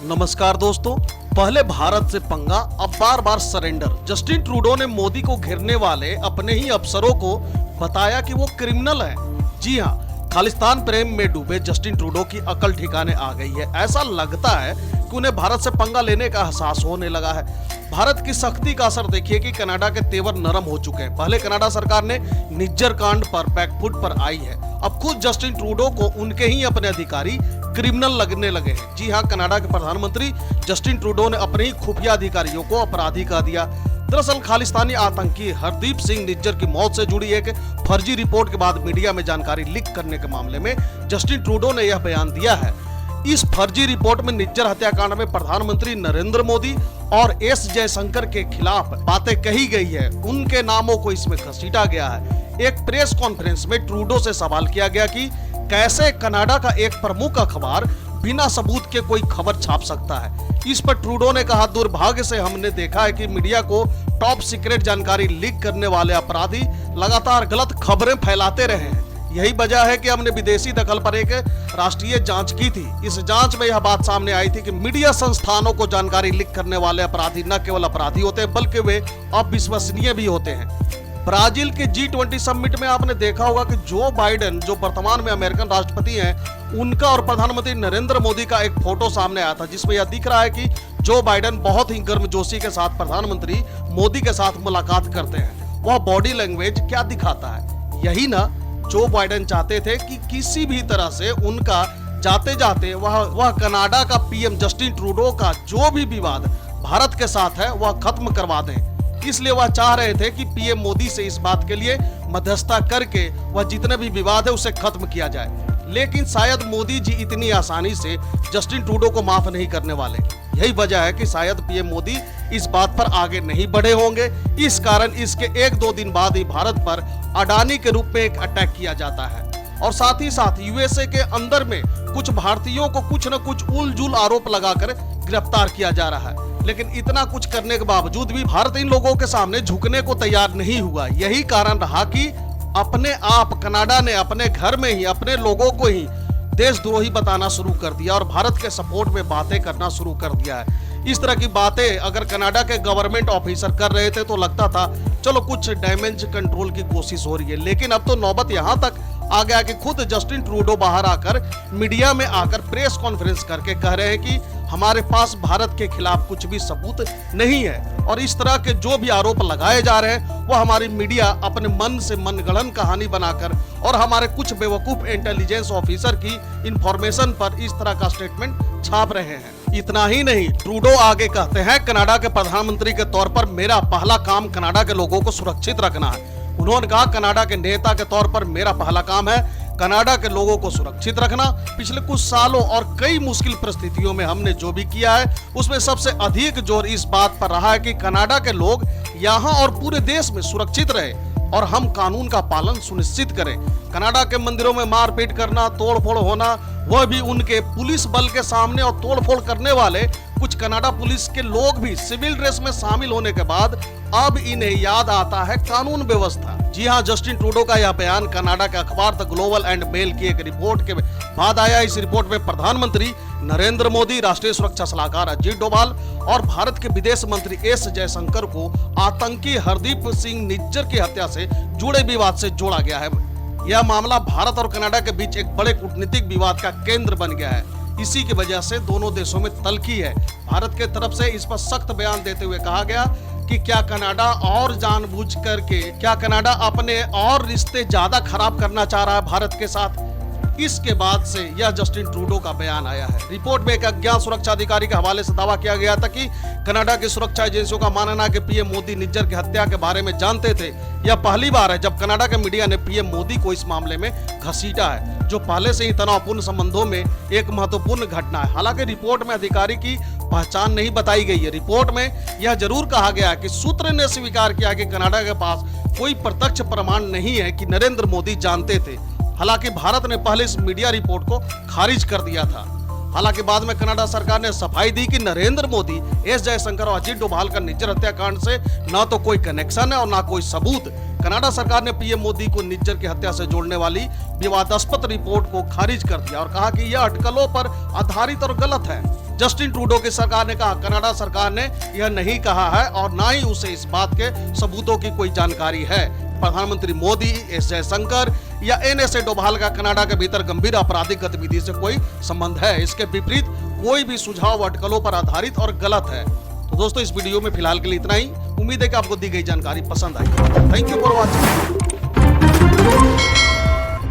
नमस्कार दोस्तों। पहले भारत से पंगा, अब बार बार सरेंडर। जस्टिन ट्रूडो ने मोदी को घेरने वाले अपने ही अफसरों को बताया कि वो क्रिमिनल है। जी हाँ, खालिस्तान प्रेम में डूबे जस्टिन ट्रूडो की अकल ठिकाने आ गई है। ऐसा लगता है कि उन्हें भारत से पंगा लेने का एहसास होने लगा है। भारत की सख्ती का असर देखिए कि कनाडा के तेवर नरम हो चुके हैं। पहले कनाडा सरकार ने निज्जर कांड पर बैकफुट पर आई है, अब खुद जस्टिन ट्रूडो को उनके ही अपने अधिकारी क्रिमिनल लगने लगे हैं। जी हाँ, कनाडा के प्रधानमंत्री जस्टिन ट्रूडो ने अपने ही खुफिया अधिकारियों को अपराधी कह दिया। दरअसल खालिस्तानी आतंकी हरदीप सिंह निज्जर की मौत से जुड़ी एक फर्जी रिपोर्ट के बाद मीडिया में जानकारी लीक करने के मामले में जस्टिन ट्रूडो ने यह बयान दिया है। इस फर्जी रिपोर्ट में निज्जर हत्याकांड में प्रधानमंत्री नरेंद्र मोदी और एस जयशंकर के खिलाफ बातें कही गई है, उनके नामों को इसमें घसीटा गया है। एक प्रेस कॉन्फ्रेंस में ट्रूडो से सवाल किया गया कि कैसे कनाडा का एक प्रमुख अखबार बिना सबूत के कोई खबर छाप सकता है। इस पर ट्रूडो ने कहा, दुर्भाग्य से हमने देखा है कि मीडिया को टॉप सीक्रेट जानकारी लीक करने वाले अपराधी लगातार गलत खबरें फैलाते रहे हैं। यही वजह है कि हमने विदेशी दखल पर एक राष्ट्रीय जांच की थी। इस जांच में यह बात सामने आई थी कि मीडिया संस्थानों को जानकारी लीक करने वाले अपराधी न केवल अपराधी होते हैं बल्कि वे अविश्वसनीय भी होते हैं। ब्राजील के G20 समिट में आपने देखा होगा कि जो बाइडेन, जो वर्तमान में अमेरिकन राष्ट्रपति हैं, उनका और प्रधानमंत्री नरेंद्र मोदी का एक फोटो सामने आया था जिसमें यह दिख रहा है कि जो बाइडेन बहुत ही गर्मजोशी के साथ प्रधानमंत्री मोदी के साथ मुलाकात करते हैं। वह बॉडी लैंग्वेज क्या दिखाता है? यही ना जो बाइडेन चाहते थे कि किसी भी तरह से उनका जाते जाते वह कनाडा का पीएम जस्टिन ट्रूडो का जो भी विवाद भारत के साथ है वह खत्म करवा दें। इसलिए वह चाह रहे थे कि पीएम मोदी से इस बात के लिए मध्यस्थता करके वह जितने भी विवाद है उसे खत्म किया जाए। लेकिन शायद मोदी जी इतनी आसानी से जस्टिन ट्रूडो को माफ नहीं करने वाले। यही वजह है कि शायद पीएम मोदी इस बात पर आगे नहीं बढ़े होंगे। इस कारण इसके 1-2 दिन बाद ही भारत पर अडानी के रूप में एक अटैक किया जाता है और साथ ही साथ यूएसए के अंदर में कुछ भारतीयों को कुछ न कुछ उलझुल आरोप लगाकर गिरफ्तार किया जा रहा है। लेकिन इतना कुछ करने के बावजूद भी भारत इन लोगों के सामने झुकने को तैयार नहीं हुआ। यही कारण रहा कि अपने आप कनाडा ने अपने घर में ही अपने लोगों को ही देशद्रोही बताना शुरू कर दिया और भारत के सपोर्ट में बातें करना शुरू कर दिया है। इस तरह की बातें अगर कनाडा के गवर्नमेंट ऑफिसर कर रहे थे तो लगता था चलो कुछ डैमेज कंट्रोल की कोशिश हो रही है। लेकिन अब तो नौबत यहां तक आ गया कि खुद जस्टिन ट्रूडो बाहर आकर मीडिया में आकर प्रेस कॉन्फ्रेंस करके कह रहे हैं कि हमारे पास भारत के खिलाफ कुछ भी सबूत नहीं है और इस तरह के जो भी आरोप लगाए जा रहे हैं वो हमारी मीडिया अपने मन से मनगढ़ंत कहानी बनाकर और हमारे कुछ बेवकूफ इंटेलिजेंस ऑफिसर की इंफॉर्मेशन पर इस तरह का स्टेटमेंट छाप रहे हैं। इतना ही नहीं, ट्रूडो आगे कहते हैं, कनाडा के प्रधानमंत्री के तौर पर मेरा पहला काम कनाडा के लोगों को सुरक्षित रखना है। उन्होंने कहा, कनाडा के नेता के तौर पर मेरा पहला काम है कनाडा के लोगों को सुरक्षित रखना। पिछले कुछ सालों और कई मुश्किल परिस्थितियों में हमने जो भी किया है उसमें सबसे अधिक जोर इस बात पर रहा है कि कनाडा के लोग यहाँ और पूरे देश में सुरक्षित रहे और हम कानून का पालन सुनिश्चित करें। कनाडा के मंदिरों में मारपीट करना, तोड़फोड़ होना, वह भी उनके पुलिस बल के सामने, और तोड़फोड़ करने वाले कुछ कनाडा पुलिस के लोग भी सिविल ड्रेस में शामिल होने के बाद अब इन्हें याद आता है कानून व्यवस्था। जी हाँ, जस्टिन ट्रूडो का यह बयान कनाडा के अखबार द ग्लोबल एंड मेल की एक रिपोर्ट के बाद आया। इस रिपोर्ट में प्रधानमंत्री नरेंद्र मोदी, राष्ट्रीय सुरक्षा सलाहकार अजीत डोभाल और भारत के विदेश मंत्री एस जयशंकर को आतंकी हरदीप सिंह निज्जर की हत्या से जुड़े विवाद से जोड़ा गया है। यह मामला भारत और कनाडा के बीच एक बड़े कूटनीतिक विवाद का केंद्र बन गया है। इसी की वजह से दोनों देशों में तल्खी है। भारत के तरफ से इस पर सख्त बयान देते हुए कहा गया कि क्या कनाडा अपने और रिश्ते ज्यादा खराब करना चाह रहा है भारत के साथ? इसके बाद से यह जस्टिन ट्रूडो का बयान आया है। रिपोर्ट में एक अज्ञात सुरक्षा अधिकारी के हवाले से दावा किया गया था कि कनाडा की सुरक्षा एजेंसियों का मानना है कि पीएम मोदी निज्जर की हत्या के बारे में जानते थे। यह पहली बार है जब कनाडा के मीडिया ने पीएम मोदी को इस मामले में घसीटा है, जो पहले से ही तनावपूर्ण संबंधों में एक महत्वपूर्ण घटना है। हालांकि रिपोर्ट में अधिकारी की पहचान नहीं बताई गई है। रिपोर्ट में यह जरूर कहा गया कि सूत्र ने स्वीकार किया कि कनाडा के पास कोई प्रत्यक्ष प्रमाण नहीं है कि नरेंद्र मोदी जानते थे। हालांकि भारत ने पहले इस मीडिया रिपोर्ट को खारिज कर दिया था। हालांकि बाद में कनाडा सरकार ने सफाई दी कि नरेंद्र मोदी, एस जयशंकर और अजीत डोभाल का निज्जर हत्याकांड से न तो कोई कनेक्शन है और न कोई सबूत। कनाडा सरकार ने पीएम मोदी को निज्जर की हत्या से जोड़ने वाली विवादास्पद रिपोर्ट को खारिज कर दिया और कहा कि यह अटकलों पर आधारित और गलत है। जस्टिन ट्रूडो की सरकार ने कहा, कनाडा सरकार ने यह नहीं कहा है और ना ही उसे इस बात के सबूतों की कोई जानकारी है। प्रधानमंत्री मोदी, एस जयशंकर या NSA डोभाल का कनाडा के भीतर गंभीर आपराधिक गतिविधि से कोई संबंध है। इसके विपरीत कोई भी सुझाव अटकलों पर आधारित और गलत है। तो दोस्तों, इस वीडियो में फिलहाल के लिए इतना ही। उम्मीद है कि आपको दी गई जानकारी पसंद आई। Thank you for watching.